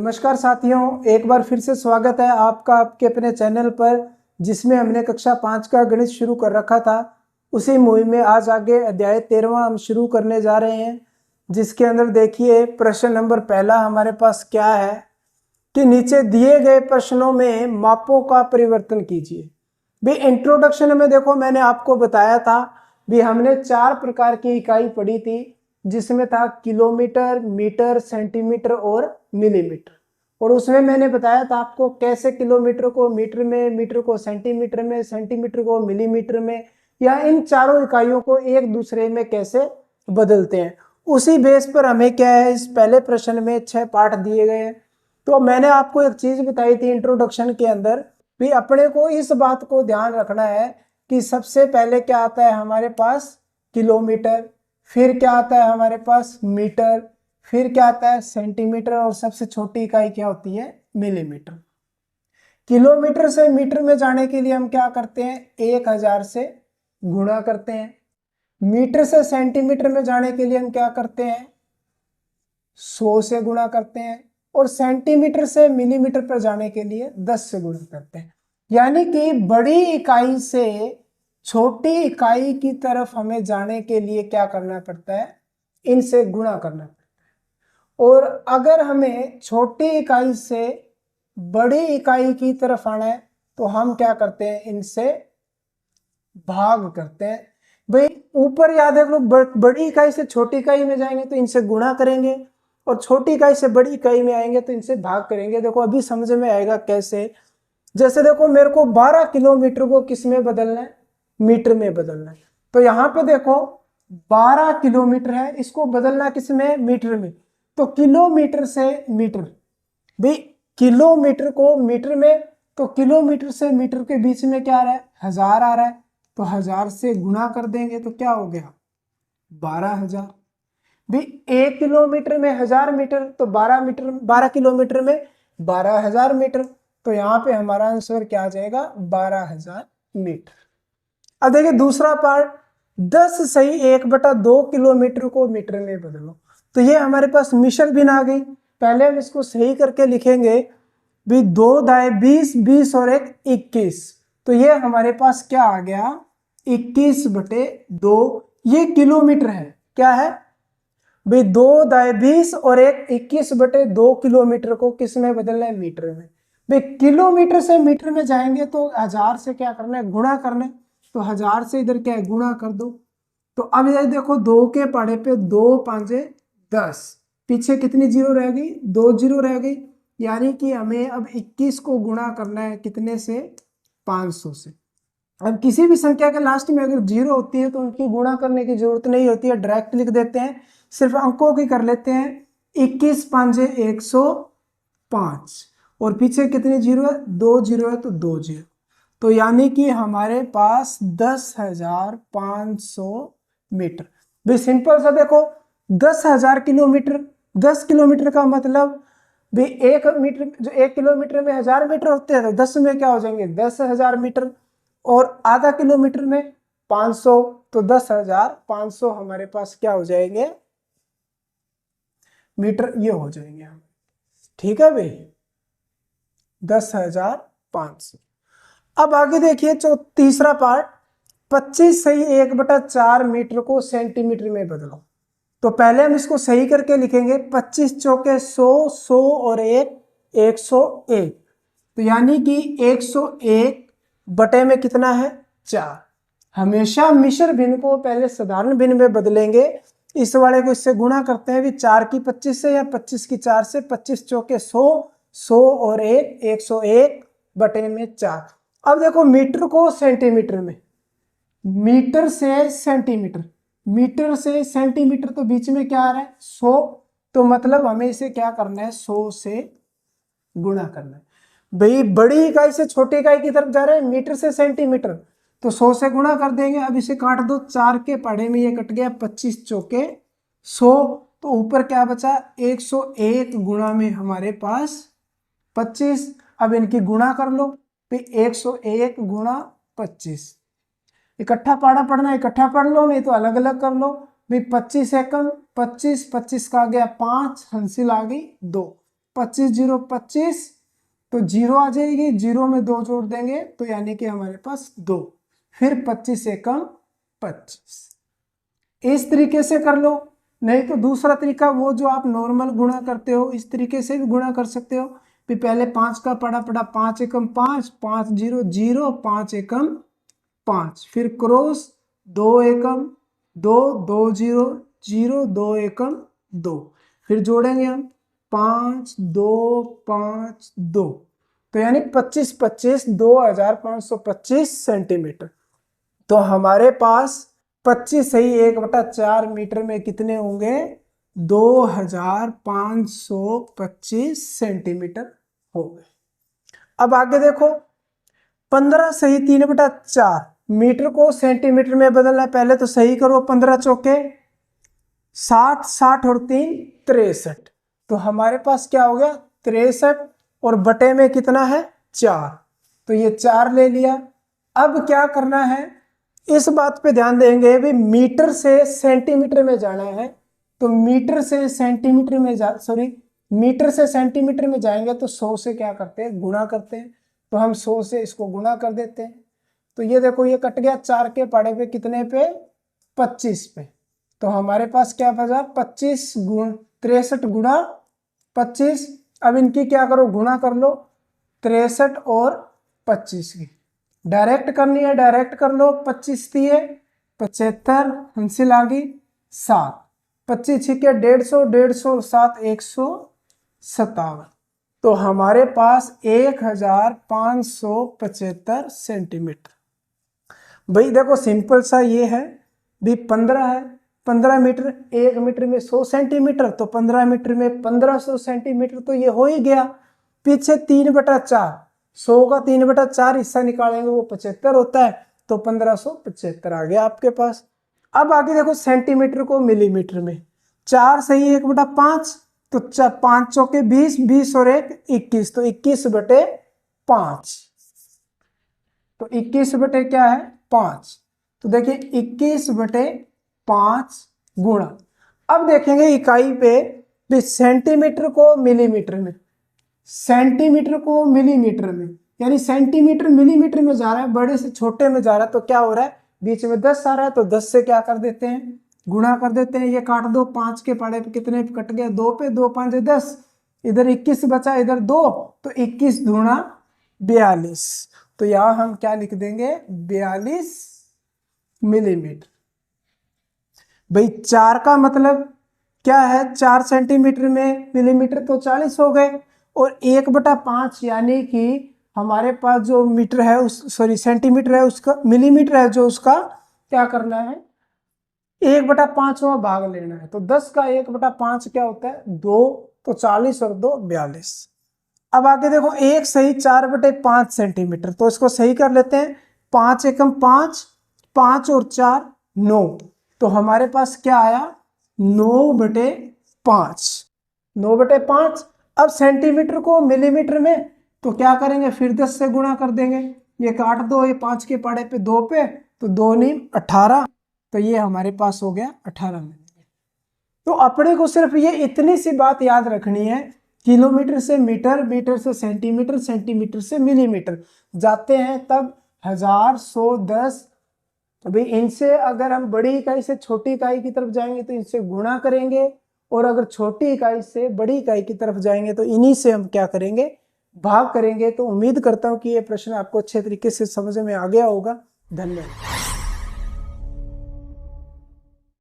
नमस्कार साथियों, एक बार फिर से स्वागत है आपका आपके अपने चैनल पर, जिसमें हमने कक्षा 5 का गणित शुरू कर रखा था। उसी मुहिम में आज आगे अध्याय 13वां हम शुरू करने जा रहे हैं, जिसके अंदर देखिए प्रश्न नंबर पहला हमारे पास क्या है कि नीचे दिए गए प्रश्नों में मापों का परिवर्तन कीजिए। भी इंट्रोडक्शन में देखो मैंने आपको बताया था भी हमने 4 प्रकार की इकाई पढ़ी थी, जिसमें था किलोमीटर, मीटर, सेंटीमीटर और मिलीमीटर। और उसमें मैंने बताया था आपको कैसे किलोमीटर को मीटर में, मीटर को सेंटीमीटर में, सेंटीमीटर को मिलीमीटर में, या इन चारों इकाइयों को एक दूसरे में कैसे बदलते हैं। उसी बेस पर हमें क्या है, इस पहले प्रश्न में 6 पार्ट दिए गए हैं। तो मैंने आपको एक चीज बताई थी इंट्रोडक्शन के अंदर भी, अपने को इस बात को ध्यान रखना है कि सबसे पहले क्या आता है हमारे पास किलोमीटर, फिर क्या आता है हमारे पास मीटर, फिर क्या आता है सेंटीमीटर, और सबसे छोटी इकाई क्या होती है मिलीमीटर। किलोमीटर से मीटर में जाने के लिए हम क्या करते हैं, 1000 से गुणा करते हैं। मीटर से सेंटीमीटर में जाने के लिए हम क्या करते हैं, 100 से गुणा करते हैं। और सेंटीमीटर से मिलीमीटर पर जाने के लिए 10 से गुणा करते हैं। यानी कि बड़ी इकाई से छोटी इकाई की तरफ हमें जाने के लिए क्या करना पड़ता है, इनसे गुणा करना पड़ता है। और अगर हमें छोटी इकाई से बड़ी इकाई की तरफ आना है तो हम क्या करते हैं, इनसे भाग करते हैं। भाई ऊपर याद है लोग, बड़ी इकाई से छोटी इकाई में जाएंगे तो इनसे गुणा करेंगे, और छोटी इकाई से बड़ी इकाई में आएंगे तो इनसे भाग करेंगे। देखो अभी समझ में आएगा कैसे। जैसे देखो मेरे को 12 किलोमीटर को किस में बदलना है, मीटर में बदलना है। तो यहाँ पे देखो 12 किलोमीटर है, इसको बदलना किस में, मीटर में। तो किलोमीटर से मीटर, भाई किलोमीटर को मीटर में, तो किलोमीटर से मीटर के बीच में क्या आ रहा है, 1000 आ रहा है। तो 1000 से गुणा कर देंगे तो क्या हो गया, 12000। भी 1 किलोमीटर में 1000 मीटर, तो 12 किलोमीटर में 12000 मीटर। तो यहाँ पे हमारा आंसर क्या आ जाएगा, 12000 मीटर। अब देखिए दूसरा पार्ट, 10 सही 1/2 किलोमीटर को मीटर में बदलो। तो ये हमारे पास मिशन भिन्न आ गई। पहले हम इसको सही करके लिखेंगे भी 2 दाएं 20, 20 और 1 21। तो ये हमारे पास क्या आ गया, 21/2। ये किलोमीटर है, क्या है भाई, 2 दाएं 20 और 1 21/2 किलोमीटर को किस में बदलना है, मीटर में। भाई किलोमीटर से मीटर में जाएंगे तो 1000 से क्या करना है, गुणा करना है। तो 1000 से इधर क्या है, गुणा कर दो। तो अब ये देखो 2 के पढ़े पे 2 5 10, पीछे कितनी जीरो रह गई, 2 जीरो रह गई। यानी कि हमें अब 21 को गुणा करना है कितने से, 500 से। अब किसी भी संख्या के लास्ट में अगर जीरो होती है तो उनकी गुणा करने की जरूरत नहीं होती है, डायरेक्ट लिख देते हैं, सिर्फ अंकों की कर लेते हैं। 21 5 105, और पीछे कितनी जीरो है, 2 जीरो है, तो 2 जीरो। तो यानी कि हमारे पास 10,500 मीटर। भाई सिंपल सा देखो, 10,000 किलोमीटर, 10 किलोमीटर का मतलब भाई 1 मीटर, जो 1 किलोमीटर में 1000 मीटर होते हैं, तो 10 में क्या हो जाएंगे, 10,000 मीटर। और आधा किलोमीटर में 500, तो 10,500 हमारे पास क्या हो जाएंगे, मीटर ये हो जाएंगे। ठीक है भाई, 10,500। अब आगे देखिए जो तीसरा पार्ट, 25 सही 1/4 मीटर को सेंटीमीटर में बदलो। तो पहले हम इसको सही करके लिखेंगे, 25 चौके 100, 100 और 1 101। तो यानी कि 101 बटे में कितना है, 4। हमेशा मिश्र भिन्न को पहले साधारण भिन्न में बदलेंगे। इस वाले को इससे गुणा करते हैं भी 4 की 25 से या 25 की 4 से। 25 चौके 100, 100 और 1 101 बटे में 4। अब देखो मीटर को सेंटीमीटर में, मीटर से सेंटीमीटर, मीटर से सेंटीमीटर, तो बीच में क्या आ रहा है, 100। तो मतलब हमें इसे क्या करना है, 100 से गुणा करना है। भाई बड़ी इकाई से छोटी इकाई की तरफ जा रहे हैं, मीटर से सेंटीमीटर, तो 100 से गुणा कर देंगे। अब इसे काट दो, 4 के पढ़े में ये कट गया, 25 चौके 100। तो ऊपर क्या बचा, 101 गुणा में हमारे पास 25। अब इनकी गुणा कर लो, तो 101 गुणा 25। इकट्ठा पाड़ा पढ़ना, इकट्ठा पढ़ लो, नहीं तो अलग अलग कर लो। भाई 25 एकम 25, 25 का आ गया 5, हंसिल आ गई 2। 25 जीरो 25, तो जीरो आ जाएगी, जीरो में 2 जोड़ देंगे तो यानी कि हमारे पास 2, फिर 25 एकम 25। इस तरीके से कर लो, नहीं तो दूसरा तरीका वो जो आप नॉर्मल गुणा करते हो इस तरीके से भी गुणा कर सकते हो। फिर पहले 5 का पड़ा 5 एकम 5, 5 जीरो जीरो, 5 एकम 5, फिर क्रॉस 2 एकम 2, 2 जीरो जीरो, 2 एकम 2, फिर जोड़ेंगे हम 5 2 5 2, तो यानी 25 25 2525 सेंटीमीटर। तो हमारे पास 25 सही 1/4 मीटर में कितने होंगे, 2525 सेंटीमीटर होंगे। अब आगे देखो, 15 सही 3/4 मीटर को सेंटीमीटर में बदलना है। पहले तो सही करो, 15 चौके 60, 60 और 3 63, तो हमारे पास क्या हो गया 63, और बटे में कितना है 4, तो ये 4 ले लिया। अब क्या करना है, इस बात पे ध्यान देंगे भी मीटर से सेंटीमीटर में जाना है, तो मीटर से सेंटीमीटर में मीटर से सेंटीमीटर में जाएंगे तो 100 से क्या करते हैं, गुणा करते हैं, तो हम 100 से इसको गुणा कर देते हैं। तो ये देखो ये कट गया, 4 के पड़े पे कितने पे 25 पे, तो हमारे पास क्या बचा 25 गुण 63 गुणा 25। अब इनकी क्या करो, गुणा कर लो, 63 और 25 की डायरेक्ट करनी है, डायरेक्ट कर लो। 25 दिए 75, हासिल आ गई 7, 25 छिके 150, 150 और 7 157, तो हमारे पास 1575 सेंटीमीटर। भाई देखो सिंपल सा ये है भी 15 है, 15 मीटर, 1 मीटर में 100 सेंटीमीटर, तो 15 मीटर में 1500 सेंटीमीटर, तो ये हो ही गया। पीछे 3/4, 100 का 3/4 हिस्सा निकालेंगे वो 75 होता है, तो 1575 आ गया आपके पास। अब आगे देखो सेंटीमीटर को मिलीमीटर में, 4 सही 1/5, तो 5 चौके 20, 20 और 1 21, तो 21/5, तो 21 क्या है 5, तो देखिए 21/5 गुणा। अब देखेंगे इकाई पे सेंटीमीटर को मिलीमीटर में, सेंटीमीटर को मिलीमीटर में, यानी सेंटीमीटर मिलीमीटर में जा रहा है, बड़े से छोटे में जा रहा है, तो क्या हो रहा है बीच में 10 आ रहा है, तो 10 से क्या कर देते हैं, गुणा कर देते हैं। ये काट दो, 5 के पड़े पे कितने पे कट गया 2 पे, 2 5 10, इधर 21 बचा, इधर 2, तो 21 दूना 42, तो यहां हम क्या लिख देंगे 42 मिलीमीटर। भाई 4 का मतलब क्या है, 4 सेंटीमीटर में मिलीमीटर तो 40 हो गए, और 1/5 यानी कि हमारे पास जो मीटर है उस सेंटीमीटर है उसका, मिलीमीटर है जो उसका क्या करना है 1/5वां भाग लेना है, तो 10 का 1/5 क्या होता है 2, तो 40 और 2 42। अब आगे देखो 1 सही 4/5 सेंटीमीटर, तो इसको सही कर लेते हैं, 5 एकम 5, 5 और 4 9, तो हमारे पास क्या आया 9/5, 9/5। अब सेंटीमीटर को मिलीमीटर में, तो क्या करेंगे फिर 10 से गुणा कर देंगे, ये काट दो, ये 5 के पड़े पे 2 पे, तो 2 × 18, तो ये हमारे पास हो गया 18 मिलीमीटर। तो अपने को सिर्फ ये इतनी सी बात याद रखनी है, किलोमीटर से मीटर, मीटर से सेंटीमीटर, सेंटीमीटर से मिलीमीटर जाते हैं, तब 1000 100 10, अभी इनसे अगर हम बड़ी इकाई से छोटी इकाई की तरफ जाएंगे तो इनसे गुणा करेंगे, और अगर छोटी इकाई से बड़ी इकाई की तरफ जाएंगे तो इन्हीं से हम क्या करेंगे भाग करेंगे। तो उम्मीद करता हूं कि ये प्रश्न आपको अच्छे तरीके से समझ में आ गया होगा। धन्यवाद।